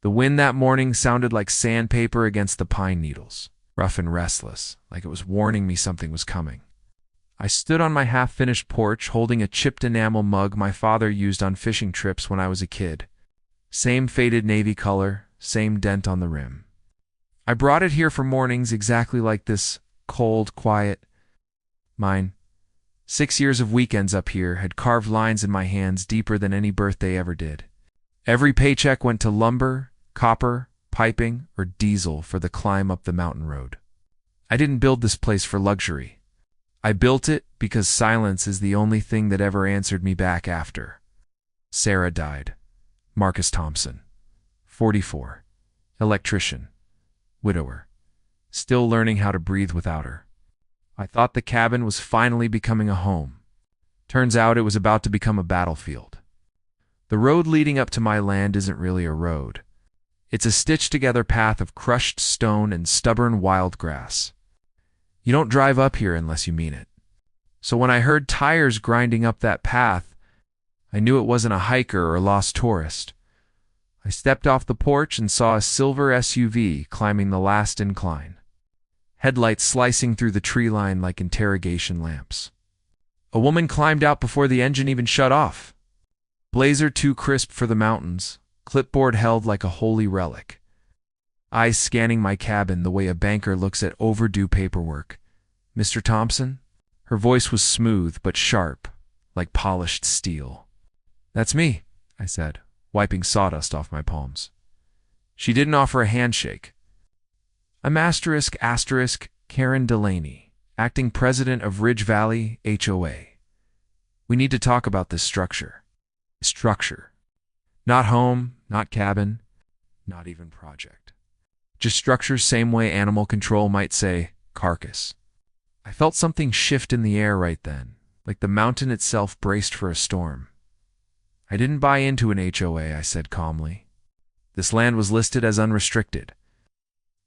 The wind that morning sounded like sandpaper against the pine needles, rough and restless, like it was warning me something was coming. I stood on my half-finished porch holding a chipped enamel mug my father used on fishing trips when I was a kid. Same faded navy color, same dent on the rim. I brought it here for mornings exactly like this, cold, quiet. Mine. 6 years of weekends up here had carved lines in my hands deeper than any birthday ever did. Every paycheck went to lumber, copper, piping, or diesel for the climb up the mountain road. I didn't build this place for luxury. I built it because silence is the only thing that ever answered me back after. Sarah died. Marcus Thompson, 44, electrician, widower, still learning how to breathe without her. I thought the cabin was finally becoming a home. Turns out it was about to become a battlefield. The road leading up to my land isn't really a road. It's a stitched-together path of crushed stone and stubborn wild grass. You don't drive up here unless you mean it. So when I heard tires grinding up that path, I knew it wasn't a hiker or lost tourist. I stepped off the porch and saw a silver SUV climbing the last incline, headlights slicing through the tree line like interrogation lamps. A woman climbed out before the engine even shut off. Blazer too crisp for the mountains, clipboard held like a holy relic. Eyes scanning my cabin the way a banker looks at overdue paperwork. "Mr. Thompson?" Her voice was smooth but sharp, like polished steel. "That's me," I said, wiping sawdust off my palms. She didn't offer a handshake. "I'm *** Karen Delaney, acting president of Ridge Valley HOA. We need to talk about this structure." Structure. Not home, not cabin, not even project. Just structure, same way animal control might say carcass. I felt something shift in the air right then, like the mountain itself braced for a storm. "I didn't buy into an HOA," I said calmly. "This land was listed as unrestricted."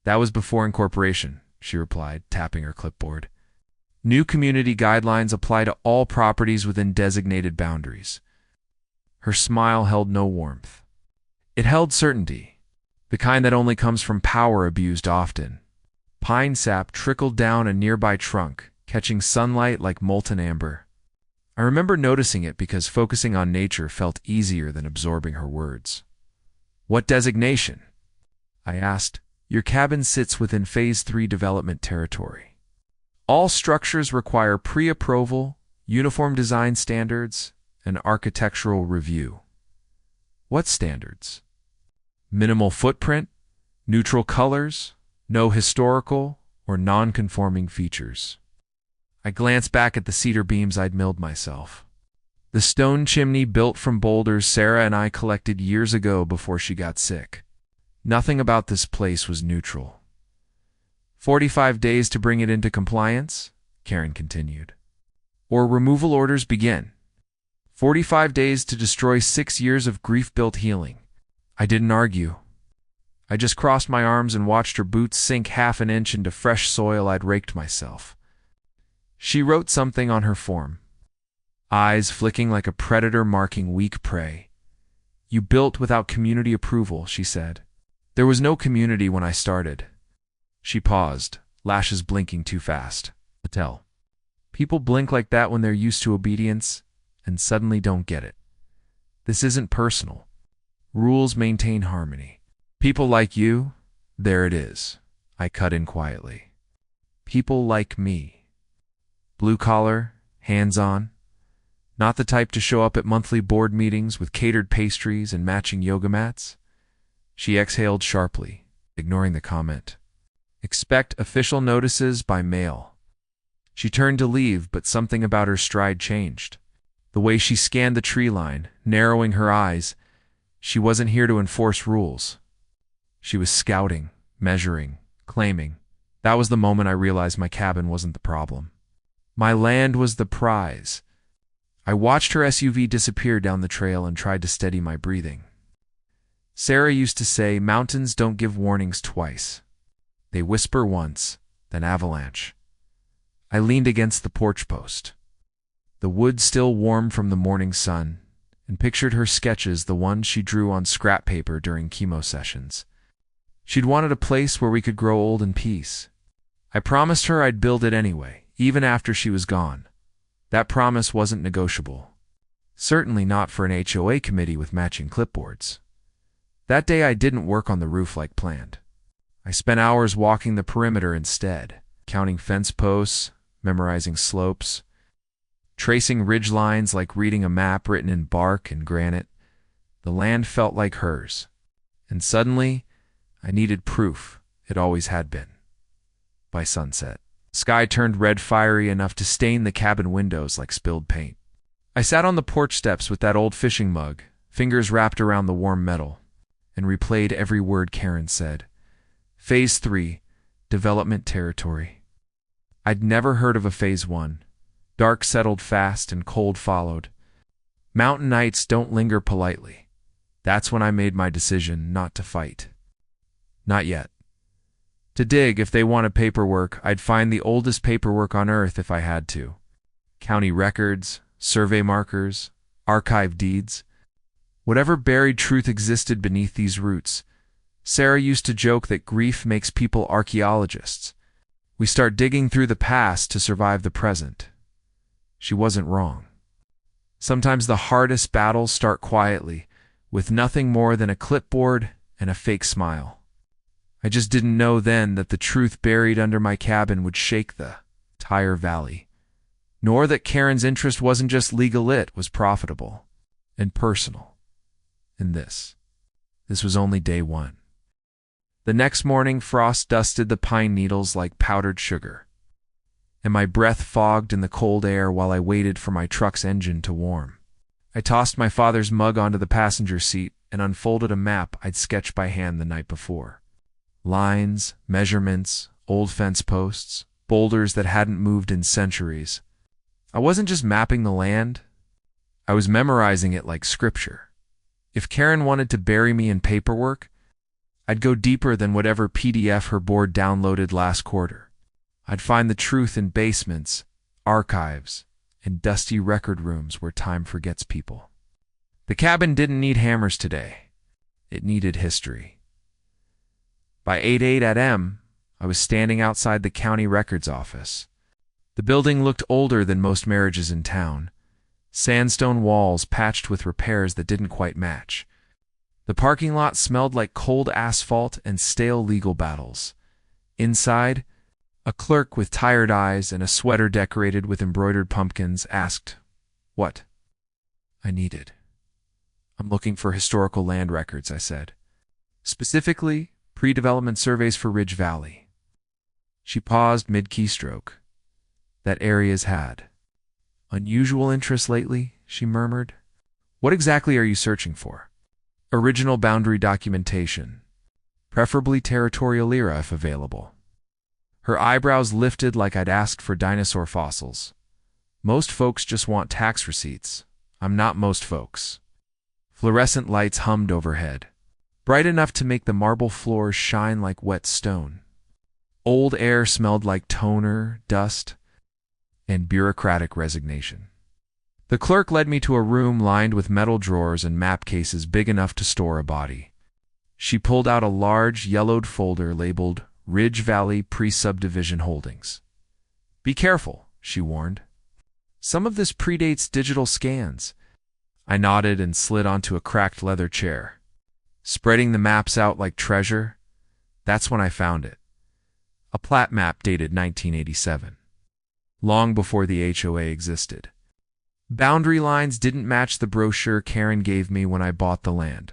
"That was before incorporation," she replied, tapping her clipboard. "New community guidelines apply to all properties within designated boundaries." Her smile held no warmth. It held certainty, the kind that only comes from power abused often. Pine sap trickled down a nearby trunk, catching sunlight like molten amber. I remember noticing it because focusing on nature felt easier than absorbing her words. "What designation?" I asked. "Your cabin sits within Phase 3 development territory. All structures require pre-approval, uniform design standards, and architectural review." "What standards?" "Minimal footprint, neutral colors, no historical or non-conforming features." I glanced back at the cedar beams I'd milled myself. The stone chimney built from boulders Sarah and I collected years ago before she got sick. Nothing about this place was neutral. 45 days to bring it into compliance, Karen continued. Or removal orders begin. 45 days to destroy 6 years of grief-built healing. I didn't argue. I just crossed my arms and watched her boots sink half an inch into fresh soil I'd raked myself. She wrote something on her form, eyes flicking like a predator marking weak prey. "You built without community approval," she said. "There was no community when I started." She paused, lashes blinking too fast. Patel. People blink like that when they're used to obedience and suddenly don't get it. This isn't personal. Rules maintain harmony. People like you, there it is. I cut in quietly. People like me. Blue collar, hands-on. Not the type to show up at monthly board meetings with catered pastries and matching yoga mats. She exhaled sharply, ignoring the comment. Expect official notices by mail. She turned to leave, but something about her stride changed. The way she scanned the tree line, narrowing her eyes, she wasn't here to enforce rules. She was scouting, measuring, claiming. That was the moment I realized my cabin wasn't the problem. My land was the prize. I watched her SUV disappear down the trail and tried to steady my breathing. Sarah used to say, mountains don't give warnings twice. They whisper once, then avalanche. I leaned against the porch post. The wood still warm from the morning sun, and pictured her sketches, the ones she drew on scrap paper during chemo sessions. She'd wanted a place where we could grow old in peace. I promised her I'd build it anyway, even after she was gone. That promise wasn't negotiable. Certainly not for an HOA committee with matching clipboards. That day I didn't work on the roof like planned. I spent hours walking the perimeter instead, counting fence posts, memorizing slopes, tracing ridge lines like reading a map written in bark and granite. The land felt like hers. And suddenly, I needed proof. It always had been. By sunset, sky turned red, fiery enough to stain the cabin windows like spilled paint. I sat on the porch steps with that old fishing mug, fingers wrapped around the warm metal, and replayed every word Karen said. Phase 3, development territory. I'd never heard of a Phase 1. Dark settled fast and cold followed. Mountain nights don't linger politely. That's when I made my decision not to fight. Not yet. To dig, if they wanted paperwork, I'd find the oldest paperwork on earth if I had to. County records, survey markers, archive deeds. Whatever buried truth existed beneath these roots. Sarah used to joke that grief makes people archaeologists. We start digging through the past to survive the present. She wasn't wrong. Sometimes the hardest battles start quietly, with nothing more than a clipboard and a fake smile. I just didn't know then that the truth buried under my cabin would shake the entire valley. Nor that Karen's interest wasn't just legal, it was profitable and personal. And this was only day 1. The next morning, frost dusted the pine needles like powdered sugar, and my breath fogged in the cold air while I waited for my truck's engine to warm. I tossed my father's mug onto the passenger seat and unfolded a map I'd sketched by hand the night before. Lines, measurements, old fence posts, boulders that hadn't moved in centuries. I wasn't just mapping the land. I was memorizing it like scripture. If Karen wanted to bury me in paperwork, I'd go deeper than whatever PDF her board downloaded last quarter. I'd find the truth in basements, archives, and dusty record rooms where time forgets people. The cabin didn't need hammers today. It needed history. By 8 a.m., I was standing outside the county records office. The building looked older than most marriages in town. Sandstone walls patched with repairs that didn't quite match. The parking lot smelled like cold asphalt and stale legal battles. Inside, a clerk with tired eyes and a sweater decorated with embroidered pumpkins asked what I needed. I'm looking for historical land records, I said. Specifically, pre-development surveys for Ridge Valley. She paused mid-keystroke. That area's had unusual interest lately, she murmured. What exactly are you searching for? Original boundary documentation, preferably territorial era if available. Her eyebrows lifted like I'd asked for dinosaur fossils. Most folks just want tax receipts. I'm not most folks. Fluorescent lights hummed overhead, bright enough to make the marble floors shine like wet stone. Old air smelled like toner, dust, and bureaucratic resignation. The clerk led me to a room lined with metal drawers and map cases big enough to store a body. She pulled out a large, yellowed folder labeled Ridge Valley Pre-Subdivision Holdings. Be careful, she warned. Some of this predates digital scans. I nodded and slid onto a cracked leather chair. Spreading the maps out like treasure, that's when I found it. A plat map dated 1987. Long before the HOA existed. Boundary lines didn't match the brochure Karen gave me when I bought the land.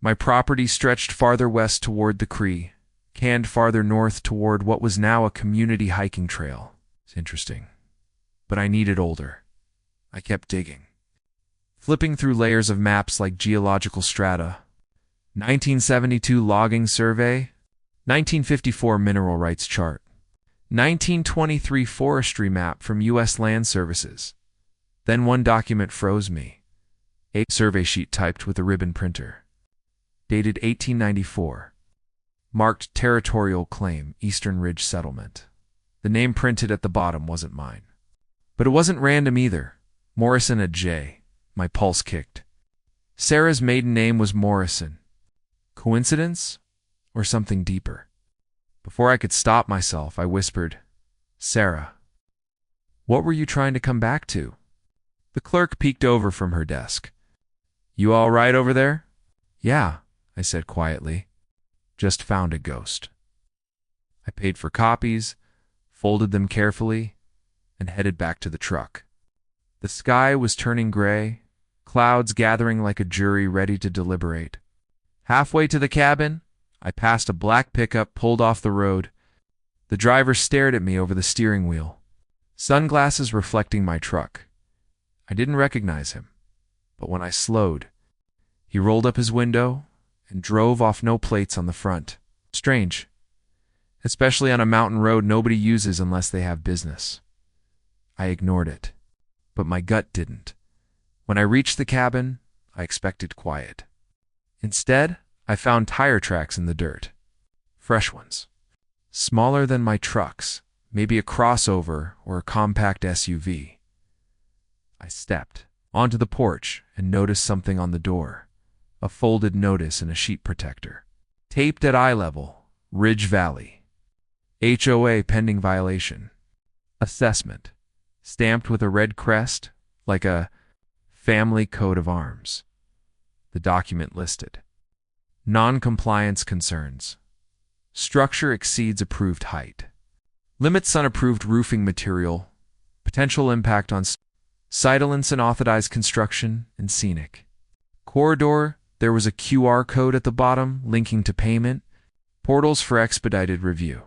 My property stretched farther west toward the Cree, canned farther north toward what was now a community hiking trail. It's interesting. But I needed older. I kept digging. Flipping through layers of maps like geological strata. 1972 logging survey, 1954 mineral rights chart, 1923 forestry map from U.S. Land Services. Then one document froze me. A survey sheet typed with a ribbon printer. Dated 1894. Marked Territorial Claim, Eastern Ridge Settlement. The name printed at the bottom wasn't mine. But it wasn't random either. Morrison, a J. My pulse kicked. Sarah's maiden name was Morrison. Coincidence? Or something deeper? Before I could stop myself, I whispered, "Sarah, what were you trying to come back to?" The clerk peeked over from her desk. "You all right over there?" "Yeah," I said quietly. "Just found a ghost." I paid for copies, folded them carefully, and headed back to the truck. The sky was turning gray, clouds gathering like a jury ready to deliberate. Halfway to the cabin, I passed a black pickup pulled off the road. The driver stared at me over the steering wheel, sunglasses reflecting my truck. I didn't recognize him, but when I slowed, he rolled up his window and drove off, no plates on the front. Strange, especially on a mountain road nobody uses unless they have business. I ignored it, but my gut didn't. When I reached the cabin, I expected quiet. Instead, I found tire tracks in the dirt. Fresh ones. Smaller than my trucks, maybe a crossover or a compact SUV. I stepped onto the porch and noticed something on the door. A folded notice and a sheet protector. Taped at eye level, Ridge Valley. HOA pending violation. Assessment. Stamped with a red crest, like a family coat of arms. The document listed. Non-compliance concerns. Structure exceeds approved height. Limits unapproved roofing material. Potential impact on silence and unauthorized construction and scenic. Corridor, there was a QR code at the bottom linking to payment. Portals for expedited review.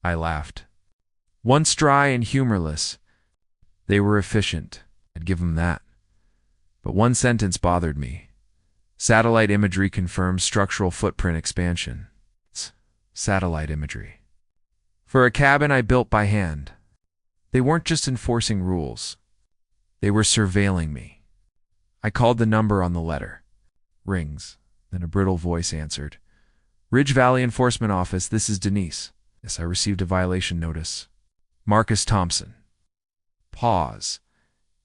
I laughed. Once dry and humorless, they were efficient. I'd give them that. But one sentence bothered me. Satellite imagery confirms structural footprint expansion. Satellite imagery. For a cabin I built by hand, they weren't just enforcing rules. They were surveilling me. I called the number on the letter. Rings. Then a brittle voice answered. "Ridge Valley Enforcement Office, this is Denise." Yes, I received a violation notice. Marcus Thompson. Pause.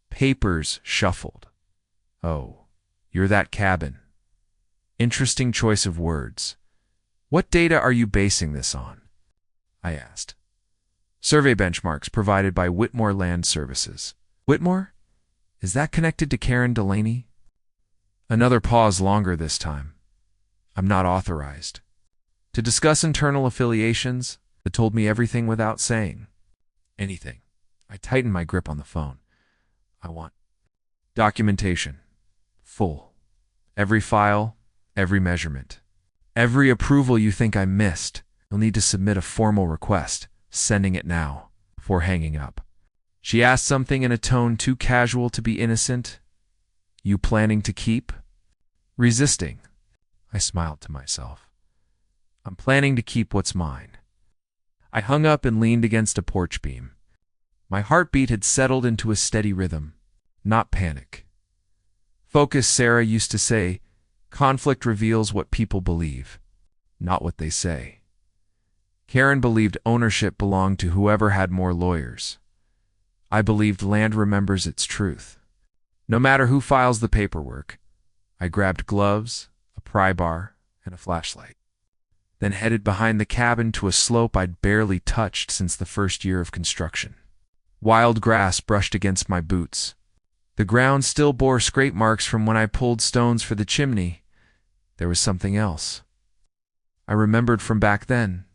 Papers shuffled. "Oh, you're that cabin." Interesting choice of words. "What data are you basing this on?" I asked. "Survey benchmarks provided by Whitmore Land Services." "Whitmore? Is that connected to Karen Delaney?" Another pause, longer this time. "I'm not authorized to discuss internal affiliations." That told me everything without saying anything. I tightened my grip on the phone. "I want documentation. Full. Every file, every measurement. Every approval you think I missed. You'll need to submit a formal request. Sending it now." Before hanging up, she asked something in a tone too casual to be innocent. "You planning to keep?" Resisting, I smiled to myself. "I'm planning to keep what's mine." I hung up and leaned against a porch beam. My heartbeat had settled into a steady rhythm, not panic. Focus, Sarah used to say. Conflict reveals what people believe, not what they say. Karen believed ownership belonged to whoever had more lawyers. I believed land remembers its truth. No matter who files the paperwork, I grabbed gloves, a pry bar, and a flashlight. Then headed behind the cabin to a slope I'd barely touched since the first year of construction. Wild grass brushed against my boots. The ground still bore scrape marks from when I pulled stones for the chimney. There was something else. I remembered from back then.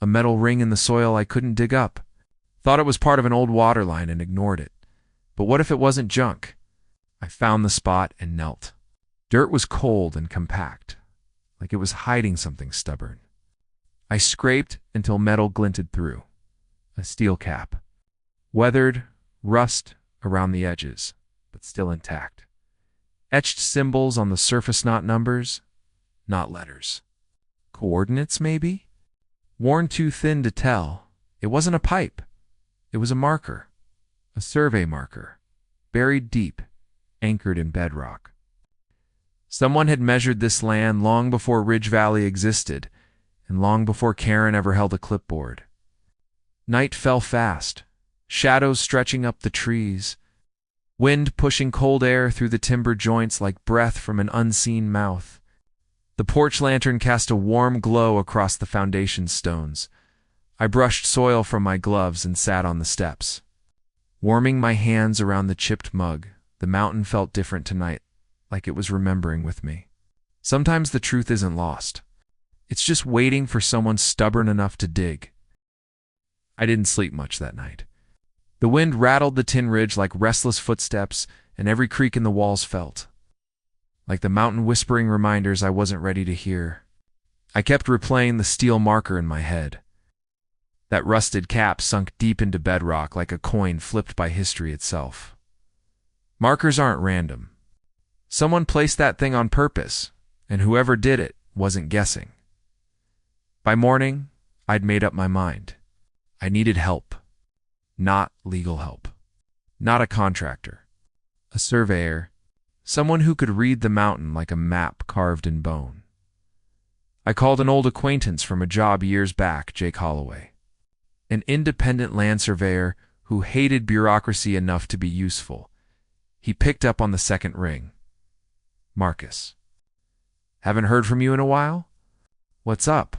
A metal ring in the soil I couldn't dig up. Thought it was part of an old water line and ignored it. But what if it wasn't junk? I found the spot and knelt. Dirt was cold and compact, like it was hiding something stubborn. I scraped until metal glinted through. A steel cap. Weathered, rust around the edges, but still intact. Etched symbols on the surface, not numbers, not letters. Coordinates, maybe? Worn too thin to tell. It wasn't a pipe. It was a marker. A survey marker. Buried deep, anchored in bedrock. Someone had measured this land long before Ridge Valley existed, and long before Karen ever held a clipboard. Night fell fast, shadows stretching up the trees. wind pushing cold air through the timber joints like breath from an unseen mouth. The porch lantern cast a warm glow across the foundation stones. I brushed soil from my gloves and sat on the steps. Warming my hands around the chipped mug, the mountain felt different tonight, like it was remembering with me. Sometimes the truth isn't lost. It's just waiting for someone stubborn enough to dig. I didn't sleep much that night. The wind rattled the tin ridge like restless footsteps, and every creak in the walls felt like the mountain whispering reminders I wasn't ready to hear. I kept replaying the steel marker in my head. That rusted cap sunk deep into bedrock like a coin flipped by history itself. Markers aren't random. Someone placed that thing on purpose, and whoever did it wasn't guessing. By morning, I'd made up my mind. I needed help. Not legal help. Not a contractor. A surveyor. Someone who could read the mountain like a map carved in bone. I called an old acquaintance from a job years back, Jake Holloway. An independent land surveyor who hated bureaucracy enough to be useful. He picked up on the second ring. Marcus. Haven't heard from you in a while? What's up?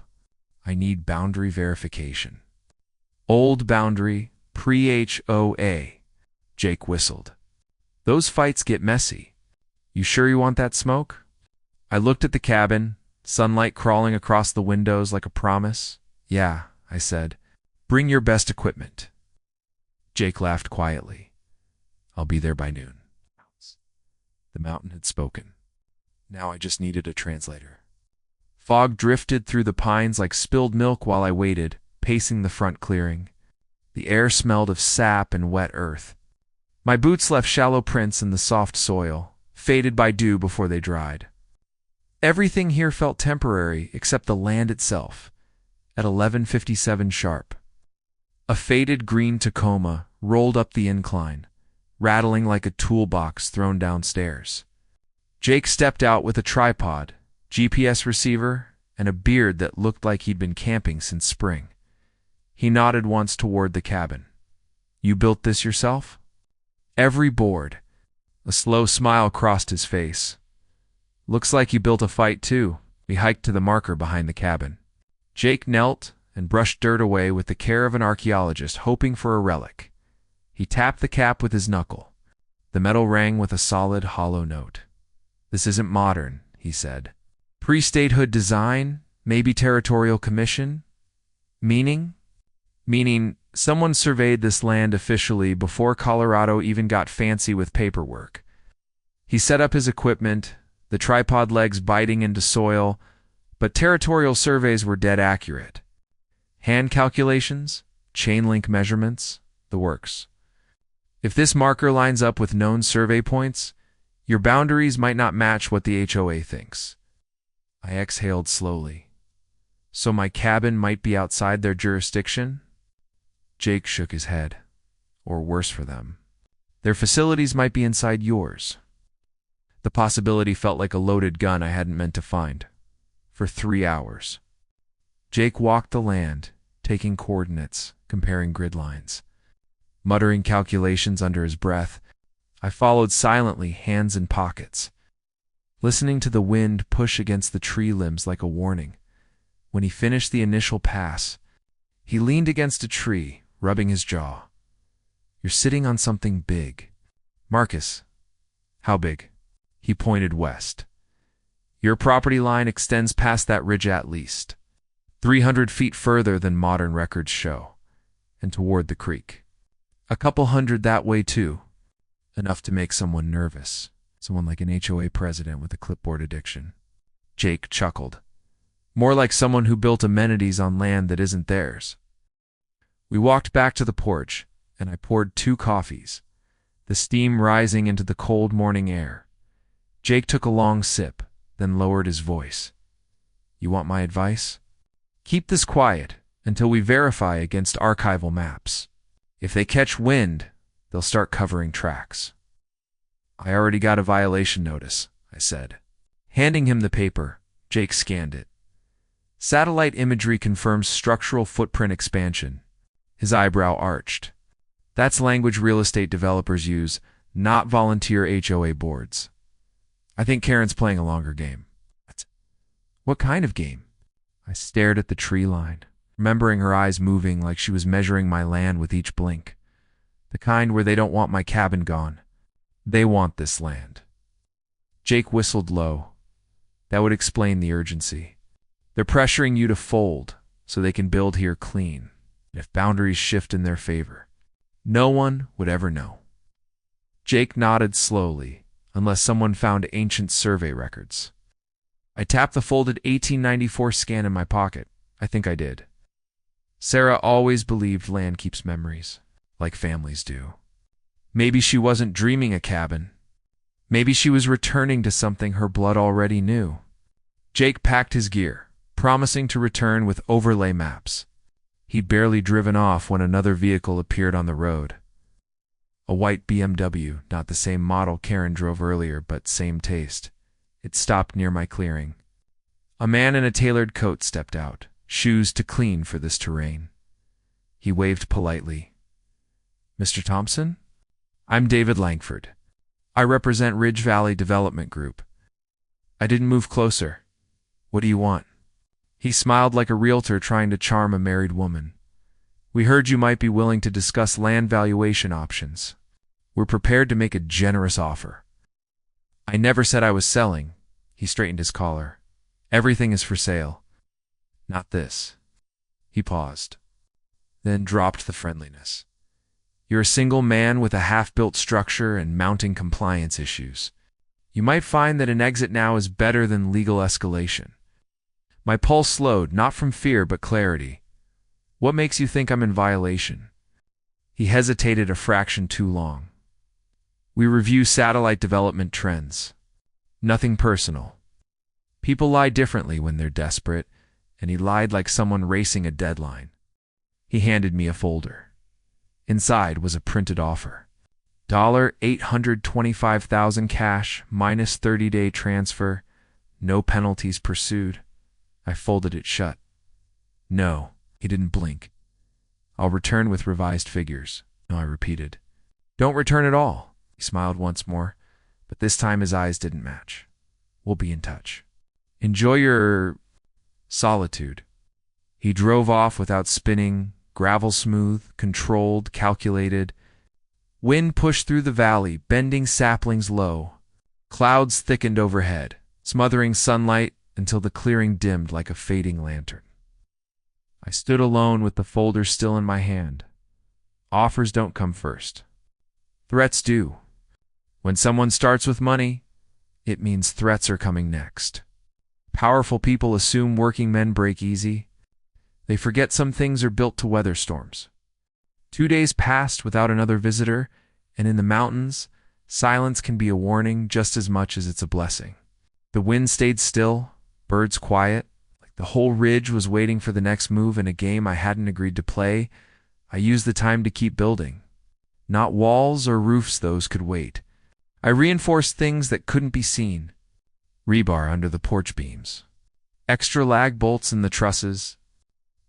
I need boundary verification. Old boundary, pre-HOA. Jake whistled. Those fights get messy. You sure you want that smoke? I looked at the cabin, sunlight crawling across the windows like a promise. Yeah, I said. Bring your best equipment. Jake laughed quietly. I'll be there by noon. The mountain had spoken. Now I just needed a translator. Fog drifted through the pines like spilled milk while I waited, pacing the front clearing. The air smelled of sap and wet earth. My boots left shallow prints in the soft soil, faded by dew before they dried. Everything here felt temporary except the land itself, at 11:57 sharp. A faded green Tacoma rolled up the incline, rattling like a toolbox thrown downstairs. Jake stepped out with a tripod, GPS receiver, and a beard that looked like he'd been camping since spring. He nodded once toward the cabin. You built this yourself? Every board. A slow smile crossed his face. Looks like you built a fight too. We hiked to the marker behind the cabin. Jake knelt and brushed dirt away with the care of an archaeologist hoping for a relic. He tapped the cap with his knuckle. The metal rang with a solid, hollow note. This isn't modern, he said. Pre-statehood design, maybe territorial commission? Meaning? Meaning, someone surveyed this land officially before Colorado even got fancy with paperwork. He set up his equipment, the tripod legs biting into soil, but territorial surveys were dead accurate. Hand calculations, chain link measurements, the works. If this marker lines up with known survey points, your boundaries might not match what the HOA thinks. I exhaled slowly. So my cabin might be outside their jurisdiction? Jake shook his head. Or worse for them. Their facilities might be inside yours. The possibility felt like a loaded gun I hadn't meant to find. For 3 hours. Jake walked the land, taking coordinates, comparing grid lines. Muttering calculations under his breath, I followed silently, hands in pockets, listening to the wind push against the tree limbs like a warning. When he finished the initial pass, he leaned against a tree, rubbing his jaw. You're sitting on something big. Marcus. How big? He pointed west. Your property line extends past that ridge at least, 300 feet further than modern records show, and toward the creek. A couple hundred that way too. Enough to make someone nervous. Someone like an HOA president with a clipboard addiction. Jake chuckled. More like someone who built amenities on land that isn't theirs. We walked back to the porch, and I poured 2 coffees, the steam rising into the cold morning air. Jake took a long sip, then lowered his voice. You want my advice? Keep this quiet until we verify against archival maps. If they catch wind, they'll start covering tracks. I already got a violation notice, I said. Handing him the paper, Jake scanned it. Satellite imagery confirms structural footprint expansion. His eyebrow arched. That's language real estate developers use. not volunteer HOA boards. I think Karen's playing a longer game. What kind of game? I stared at the tree line, remembering her eyes moving like she was measuring my land with each blink. The kind where they don't want my cabin gone. They want this land. Jake whistled low. That would explain the urgency. They're pressuring you to fold so they can build here clean, if boundaries shift in their favor. No one would ever know. Jake nodded slowly, unless someone found ancient survey records. I tapped the folded 1894 scan in my pocket. I think I did. Sarah always believed land keeps memories, like families do. Maybe she wasn't dreaming a cabin. Maybe she was returning to something her blood already knew. Jake packed his gear, promising to return with overlay maps. He'd barely driven off when another vehicle appeared on the road. A white BMW, not the same model Karen drove earlier, but same taste. It stopped near my clearing. A man in a tailored coat stepped out, shoes too clean for this terrain. He waved politely. "Mr. Thompson? I'm David Langford. I represent Ridge Valley Development Group." I didn't move closer. "What do you want?" He smiled like a realtor trying to charm a married woman. "We heard you might be willing to discuss land valuation options. We're prepared to make a generous offer." "I never said I was selling." He straightened his collar. "Everything is for sale. Not this." He paused, then dropped the friendliness. "You're a single man with a half-built structure and mounting compliance issues. You might find that an exit now is better than legal escalation." My pulse slowed, not from fear but clarity. "What makes you think I'm in violation?" He hesitated a fraction too long. "We review satellite development trends. Nothing personal. People lie differently when they're desperate," and he lied like someone racing a deadline. He handed me a folder. Inside was a printed offer. $825,000 cash minus 30-day transfer, no penalties pursued. I folded it shut. "No," he didn't blink. "I'll return with revised figures." "No," I repeated. "Don't return at all." He smiled once more, but this time his eyes didn't match. "We'll be in touch. Enjoy your solitude." He drove off without spinning, gravel smooth, controlled, calculated. Wind pushed through the valley, bending saplings low. Clouds thickened overhead, smothering sunlight until the clearing dimmed like a fading lantern. I stood alone with the folder still in my hand. Offers don't come first. Threats do. When someone starts with money, it means threats are coming next. Powerful people assume working men break easy. They forget some things are built to weather storms. 2 days passed without another visitor, and in the mountains, silence can be a warning just as much as it's a blessing. The wind stayed still, birds quiet, like the whole ridge was waiting for the next move in a game I hadn't agreed to play. I used the time to keep building. Not walls or roofs, those could wait. I reinforced things that couldn't be seen. Rebar under the porch beams. Extra lag bolts in the trusses.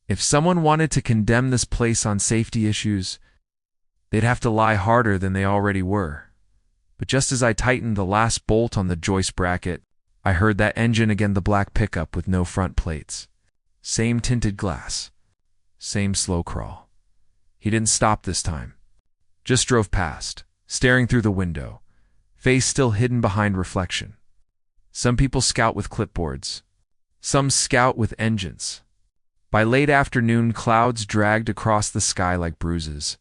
If someone wanted to condemn this place on safety issues, they'd have to lie harder than they already were. But just as I tightened the last bolt on the joist bracket, I heard that engine again, the black pickup with no front plates. Same tinted glass. Same slow crawl. He didn't stop this time. Just drove past, staring through the window, face still hidden behind reflection. Some people scout with clipboards. Some scout with engines. By late afternoon, clouds dragged across the sky like bruises,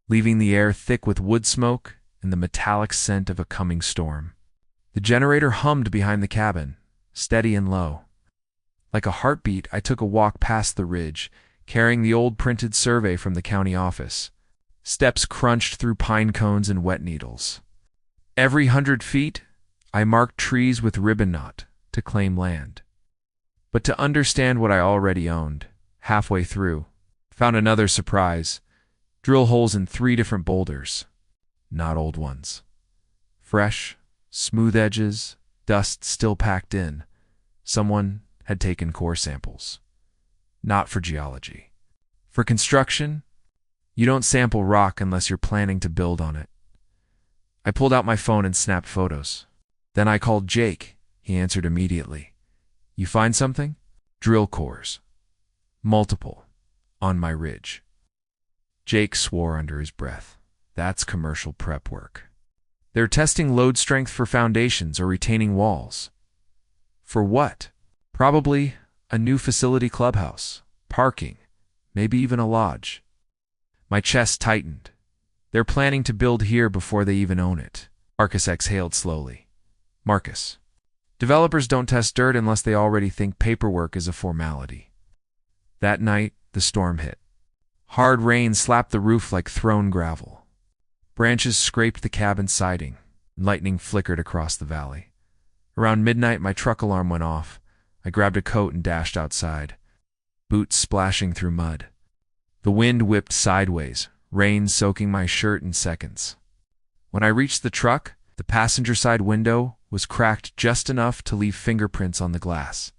leaving the air thick with wood smoke and the metallic scent of a coming storm. The generator hummed behind the cabin, steady and low. Like a heartbeat, I took a walk past the ridge, carrying the old printed survey from the county office. Steps crunched through pine cones and wet needles. Every 100 feet, I marked trees with ribbon knot to claim land. But to understand what I already owned, halfway through, found another surprise. Drill holes in 3 different boulders. Not old ones. Fresh, smooth edges, dust still packed in. Someone had taken core samples. Not for geology. For construction, you don't sample rock unless you're planning to build on it. I pulled out my phone and snapped photos. Then I called Jake. He answered immediately. You find something? Drill cores. Multiple. On my ridge. Jake swore under his breath. That's commercial prep work. They're testing load strength for foundations or retaining walls. For what? Probably a new facility clubhouse, parking, maybe even a lodge. My chest tightened. They're planning to build here before they even own it. Marcus exhaled slowly. Marcus. Developers don't test dirt unless they already think paperwork is a formality. That night, the storm hit. Hard rain slapped the roof like thrown gravel. Branches scraped the cabin siding. Lightning flickered across the valley. Around midnight, my truck alarm went off. I grabbed a coat and dashed outside, boots splashing through mud. The wind whipped sideways, rain soaking my shirt in seconds. When I reached the truck, the passenger side window was cracked just enough to leave fingerprints on the glass.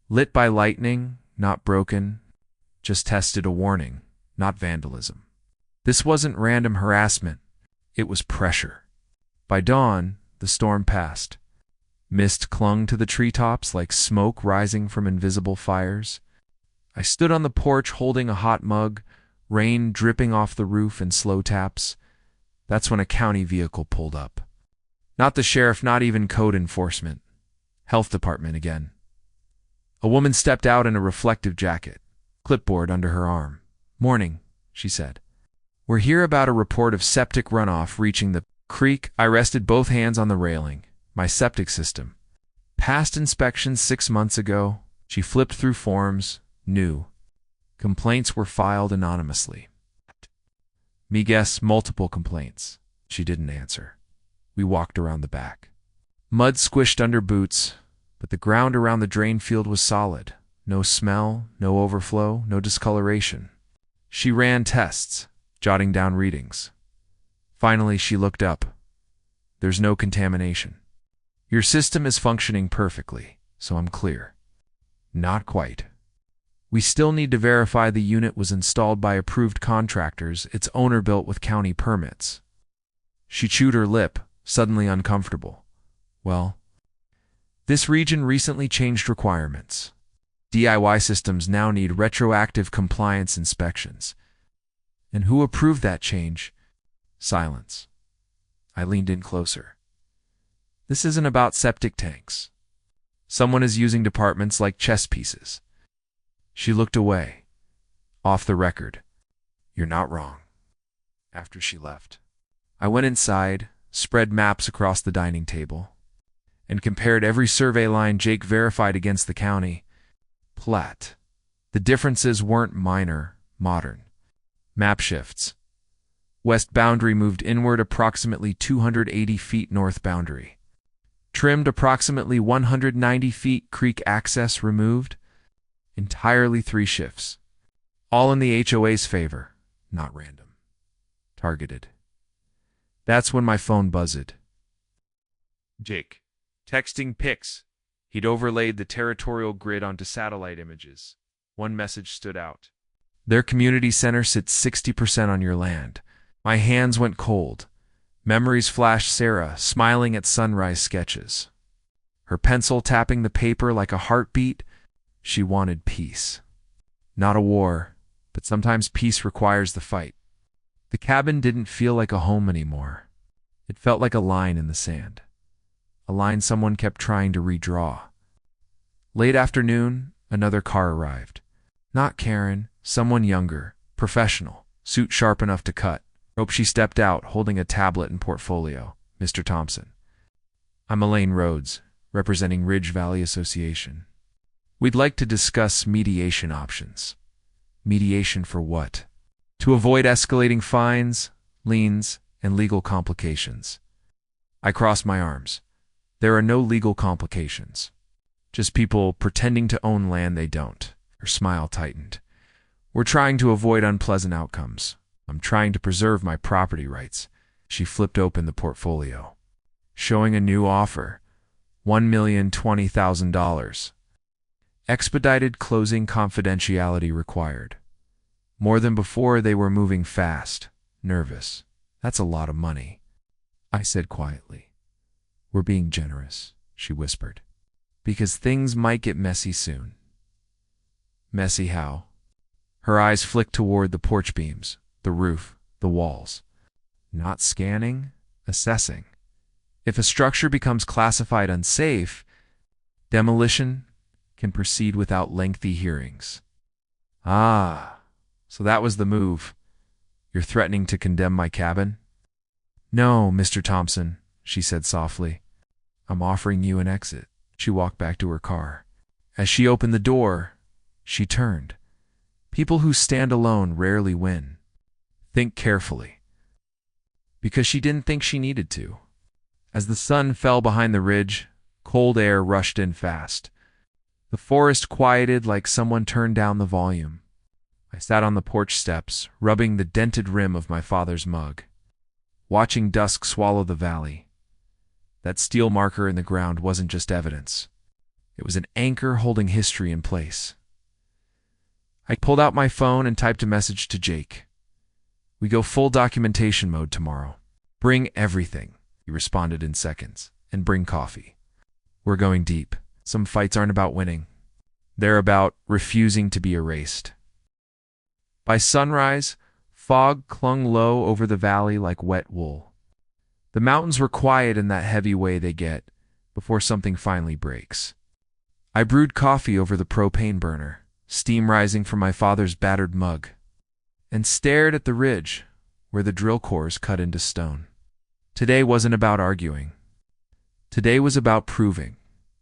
Lit by lightning, not broken, just tested a warning, not vandalism. This wasn't random harassment, it was pressure. By dawn, the storm passed. Mist clung to the treetops like smoke rising from invisible fires. I stood on the porch holding a hot mug, rain dripping off the roof in slow taps. That's when a county vehicle pulled up. Not the sheriff, not even code enforcement. Health department again. A woman stepped out in a reflective jacket, clipboard under her arm. Morning, she said. We're here about a report of septic runoff reaching the creek. I rested both hands on the railing. My septic system. Past inspections 6 months ago. She flipped through forms. New. Complaints were filed anonymously. Me guess multiple complaints. She didn't answer. We walked around the back. Mud squished under boots, but the ground around the drain field was solid. No smell, no overflow, no discoloration. She ran tests, jotting down readings. Finally, she looked up. There's no contamination. Your system is functioning perfectly, so I'm clear. Not quite. We still need to verify the unit was installed by approved contractors, its owner built with county permits. She chewed her lip, suddenly uncomfortable. Well, this region recently changed requirements. DIY systems now need retroactive compliance inspections. And who approved that change? Silence. I leaned in closer. This isn't about septic tanks. Someone is using departments like chess pieces. She looked away. Off the record. You're not wrong. After she left, I went inside, spread maps across the dining table, and compared every survey line Jake verified against the county. Plat. The differences weren't minor, modern. Map shifts. West boundary moved inward approximately 280 feet, north boundary. Trimmed approximately 190 feet, creek access removed. Entirely 3 shifts. All in the HOA's favor, not random. Targeted. That's when my phone buzzed. Jake. Texting pics. He'd overlaid the territorial grid onto satellite images. One message stood out. Their community center sits 60% on your land. My hands went cold. Memories flashed Sarah, smiling at sunrise sketches. Her pencil tapping the paper like a heartbeat. She wanted peace. Not a war, but sometimes peace requires the fight. The cabin didn't feel like a home anymore. It felt like a line in the sand. A line someone kept trying to redraw. Late afternoon, another car arrived. Not Karen, someone younger, professional, suit sharp enough to cut. She stepped out, holding a tablet and portfolio. Mr. Thompson. I'm Elaine Rhodes, representing Ridge Valley Association. We'd like to discuss mediation options. Mediation for what? To avoid escalating fines, liens, and legal complications. I crossed my arms. There are no legal complications. Just people pretending to own land they don't. Her smile tightened. We're trying to avoid unpleasant outcomes. I'm trying to preserve my property rights. She flipped open the portfolio, showing a new offer. $1,020,000. Expedited closing, confidentiality required. More than before, they were moving fast, nervous. That's a lot of money, I said quietly. We're being generous, she whispered. Because things might get messy soon. Messy how? Her eyes flicked toward the porch beams, the roof, the walls. Not scanning, assessing. If a structure becomes classified unsafe, demolition can proceed without lengthy hearings. Ah, so that was the move. You're threatening to condemn my cabin? No, Mr. Thompson, she said softly. I'm offering you an exit. She walked back to her car. As she opened the door, she turned. People who stand alone rarely win. Think carefully. Because she didn't think she needed to. As the sun fell behind the ridge, cold air rushed in fast. The forest quieted like someone turned down the volume. I sat on the porch steps, rubbing the dented rim of my father's mug, watching dusk swallow the valley. That steel marker in the ground wasn't just evidence. It was an anchor holding history in place. I pulled out my phone and typed a message to Jake. We go full documentation mode tomorrow. Bring everything, he responded in seconds, and bring coffee. We're going deep. Some fights aren't about winning. They're about refusing to be erased. By sunrise, fog clung low over the valley like wet wool. The mountains were quiet in that heavy way they get before something finally breaks. I brewed coffee over the propane burner, steam rising from my father's battered mug, and stared at the ridge where the drill cores cut into stone. Today wasn't about arguing. Today was about proving.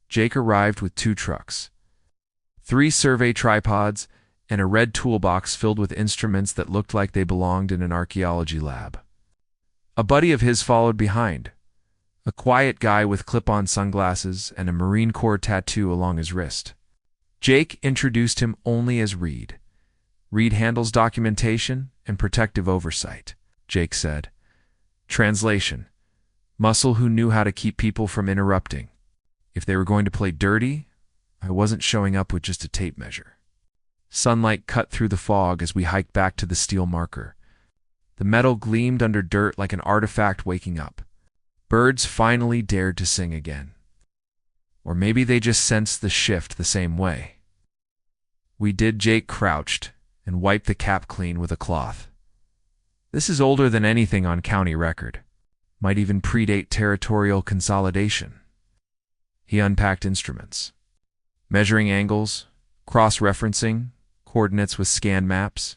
Jake arrived with 2 trucks, 3 survey tripods, and a red toolbox filled with instruments that looked like they belonged in an archaeology lab. A buddy of his followed behind, a quiet guy with clip-on sunglasses and a Marine Corps tattoo along his wrist. Jake introduced him only as Reed. Reed handles documentation and protective oversight, Jake said. Translation: muscle who knew how to keep people from interrupting. If they were going to play dirty, I wasn't showing up with just a tape measure. Sunlight cut through the fog as we hiked back to the steel marker. The metal gleamed under dirt like an artifact waking up. Birds finally dared to sing again. Or maybe they just sensed the shift the same way. We did. Jake crouched and wiped the cap clean with a cloth. This is older than anything on county record. Might even predate territorial consolidation. He unpacked instruments. Measuring angles, cross-referencing, coordinates with scan maps.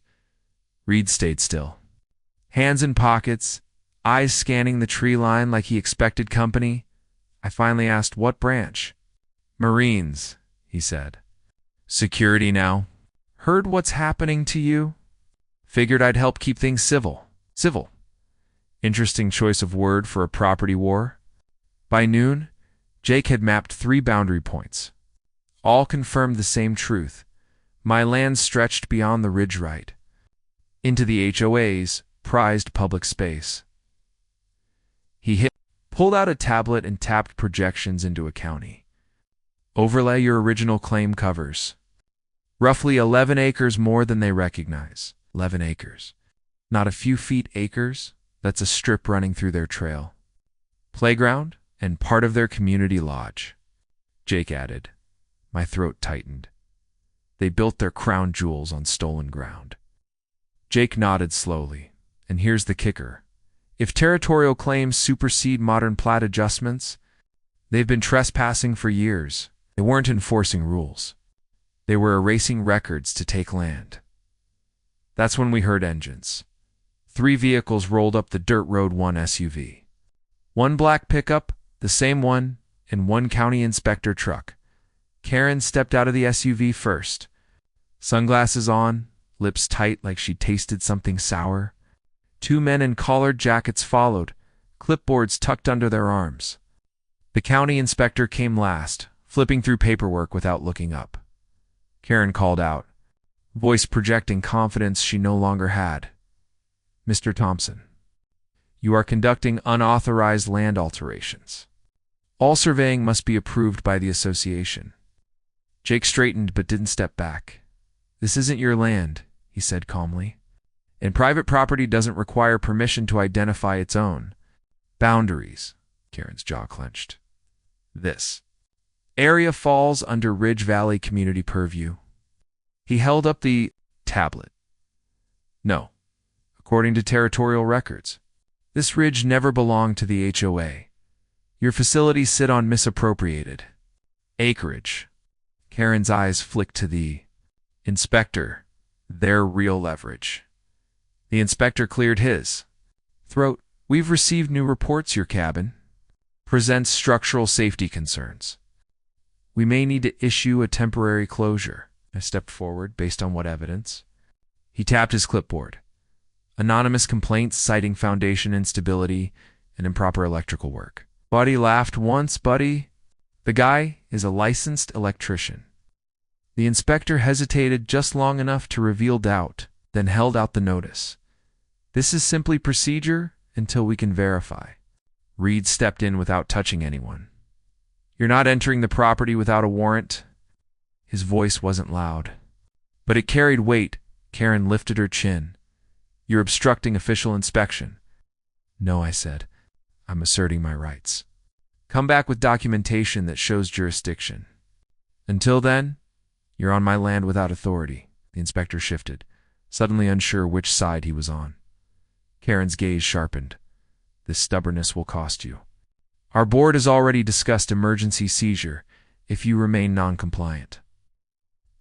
Reed stayed still. Hands in pockets, eyes scanning the tree line like he expected company. I finally asked, what branch? Marines, he said. Security now. Heard what's happening to you? Figured I'd help keep things civil. Civil. Interesting choice of word for a property war. By noon, Jake had mapped 3 boundary points. All confirmed the same truth. My land stretched beyond the ridge right, into the HOA's prized public space. He pulled out a tablet and tapped projections into a county. Overlay your original claim covers. Roughly 11 acres more than they recognize. 11 acres. Not a few feet acres, that's a strip running through their trail. Playground and part of their community lodge. Jake added. My throat tightened. They built their crown jewels on stolen ground. Jake nodded slowly. And here's the kicker. If territorial claims supersede modern plat adjustments, they've been trespassing for years. They weren't enforcing rules. They were erasing records to take land. That's when we heard engines. 3 vehicles rolled up the dirt road, 1 SUV. 1 black pickup, the same one, and 1 county inspector truck. Karen stepped out of the SUV first. Sunglasses on, lips tight like she tasted something sour. 2 men in collared jackets followed, clipboards tucked under their arms. The county inspector came last, flipping through paperwork without looking up. Karen called out, voice projecting confidence she no longer had. Mr. Thompson, you are conducting unauthorized land alterations. All surveying must be approved by the association. Jake straightened but didn't step back. This isn't your land, he said calmly. And private property doesn't require permission to identify its own boundaries. Karen's jaw clenched. This area falls under Ridge Valley Community Purview. He held up the tablet. No, according to territorial records, this ridge never belonged to the HOA. Your facilities sit on misappropriated acreage. Karen's eyes flicked to the inspector, their real leverage. The inspector cleared his throat. We've received new reports your cabin presents structural safety concerns. We may need to issue a temporary closure. I stepped forward based on what evidence? He tapped his clipboard. Anonymous complaints citing foundation instability and improper electrical work. Buddy laughed once. Buddy? The guy is a licensed electrician. The inspector hesitated just long enough to reveal doubt, then held out the notice. This is simply procedure until we can verify. Reed stepped in without touching anyone. You're not entering the property without a warrant. His voice wasn't loud, but it carried weight. Karen lifted her chin. You're obstructing official inspection. No, I said. I'm asserting my rights. Come back with documentation that shows jurisdiction. Until then, you're on my land without authority. The inspector shifted, suddenly unsure which side he was on. Karen's gaze sharpened. This stubbornness will cost you. Our board has already discussed emergency seizure if you remain non-compliant.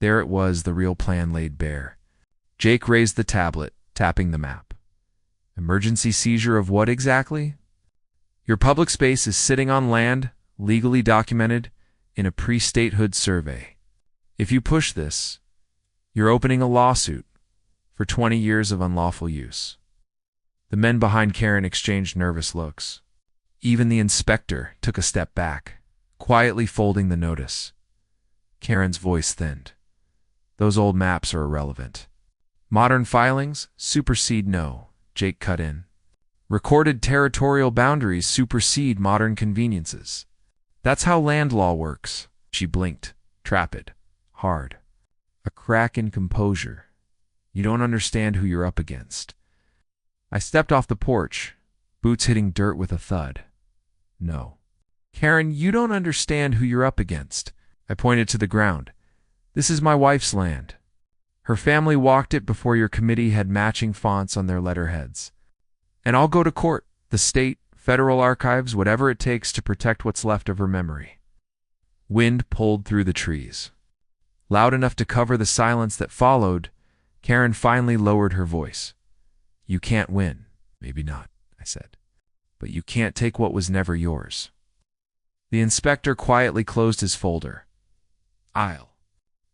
There it was, the real plan laid bare. Jake raised the tablet, tapping the map. Emergency seizure of what exactly? Your public space is sitting on land, legally documented, in a pre-statehood survey. If you push this, you're opening a lawsuit for 20 years of unlawful use. The men behind Karen exchanged nervous looks. Even the inspector took a step back, quietly folding the notice. Karen's voice thinned. Those old maps are irrelevant. Modern filings supersede no, Jake cut in. Recorded territorial boundaries supersede modern conveniences. That's how land law works. She blinked, trapid, hard. A crack in composure. You don't understand who you're up against. I stepped off the porch, boots hitting dirt with a thud. No. Karen, you don't understand who you're up against. I pointed to the ground. This is my wife's land. Her family walked it before your committee had matching fonts on their letterheads. And I'll go to court, the state, federal archives, whatever it takes to protect what's left of her memory. Wind pulled through the trees. Loud enough to cover the silence that followed, Karen finally lowered her voice. You can't win. Maybe not, I said. But you can't take what was never yours. The inspector quietly closed his folder. I'll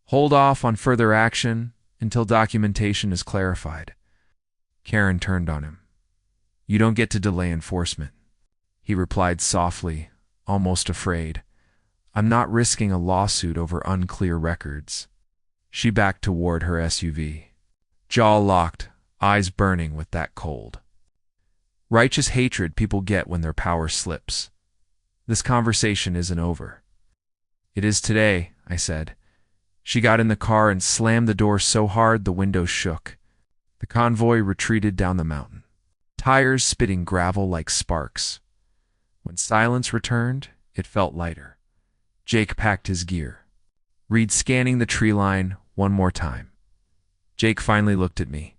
hold off on further action until documentation is clarified. Karen turned on him. You don't get to delay enforcement. He replied softly, almost afraid. I'm not risking a lawsuit over unclear records. She backed toward her SUV, jaw locked, eyes burning with that cold, righteous hatred people get when their power slips. This conversation isn't over. It is today, I said. She got in the car and slammed the door so hard the windows shook. The convoy retreated down the mountain, tires spitting gravel like sparks. When silence returned, it felt lighter. Jake packed his gear. Reed scanning the tree line one more time. Jake finally looked at me.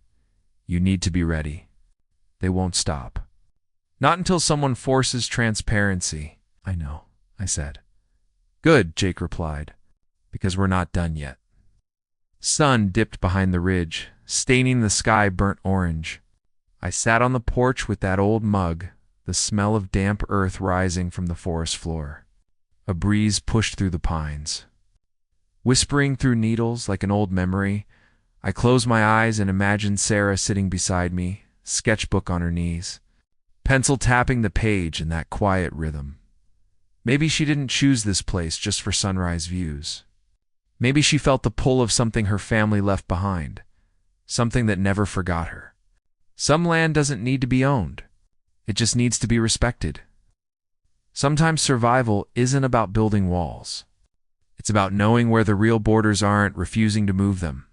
You need to be ready. They won't stop. Not until someone forces transparency. I know, I said. Good, Jake replied, because we're not done yet. Sun dipped behind the ridge, staining the sky burnt orange. I sat on the porch with that old mug, the smell of damp earth rising from the forest floor. A breeze pushed through the pines. Whispering through needles like an old memory, I closed my eyes and imagined Sarah sitting beside me, sketchbook on her knees, pencil tapping the page in that quiet rhythm. Maybe she didn't choose this place just for sunrise views. Maybe she felt the pull of something her family left behind, something that never forgot her. Some land doesn't need to be owned. It just needs to be respected. Sometimes survival isn't about building walls. It's about knowing where the real borders aren't, refusing to move them.